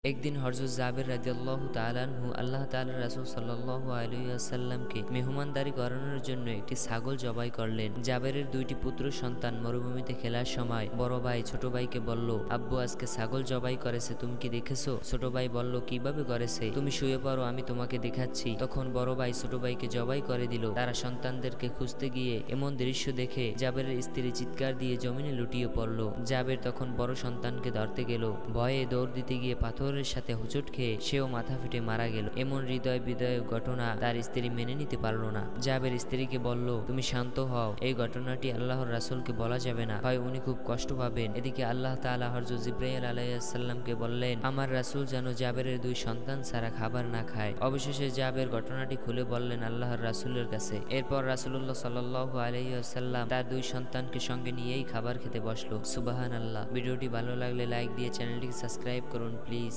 একদিন হযরত জাবের রাদিয়াল্লাহু তাআলা আনহু আল্লাহ তাআলার রাসূল সাল্লাল্লাহু আলাইহি ওয়াসাল্লামকে মেহমানদারি করানোর জন্য একটি ছাগল জবাই করলেন। জাবেরের দুইটি পুত্র সন্তান মরুভূমিতে খেলার সময় বড় ভাই ছোট ভাইকে বলল, আব্বু আজকে ছাগল জবাই করেছে, তুমি কি দেখেছো? ছোট ভাই বলল, কিভাবে করেছে? তুমি শুয়ে পড়ো, আমি তোমাকে দেখাচ্ছি। তখন বড় ভাই ছোট ভাইকে জবাই করে দিল। তারা সন্তানদেরকে খুঁজতে গিয়ে এমন দৃশ্য দেখে জাবেরের স্ত্রী চিৎকার দিয়ে জমিনে লুটিয়ে পড়ল। জাবের তখন বড় সন্তানকে ধরতে গেল। ভয়ে দৌড় দিতে গিয়ে পাথরের সাথে হোঁচট খেয়ে সেও মাথা ফেটে মারা গেল। এমন হৃদয় বিদায়ক ঘটনা তার স্ত্রী মেনে নিতে পারল না। জাবের স্ত্রীকে বলল, তুমি শান্ত হও, এই ঘটনাটি আল্লাহর রাসূলকে বলা যাবে না, হয় উনি খুব কষ্ট পাবেন। এদিকে আল্লাহ তাআলা হযরত জিবরাইল আলাইহিস সালামকে বললেন, আমার রাসূল যেন জাবেরের দুই সন্তান ছাড়া খাবার না খায়। অবশেষে জাবের ঘটনাটি খুলে বললেন আল্লাহর রাসূলের কাছে। এরপর রাসূলুল্লাহ সাল্লাল্লাহু আলাইহি ওয়াসাল্লাম তার দুই সন্তানকে সঙ্গে নিয়েই খাবার খেতে বসলো। সুবহানাল্লাহ। ভিডিওটি ভালো লাগলে লাইক দিয়ে চ্যানেলটিকে সাবস্ক্রাইব করুন প্লিজ।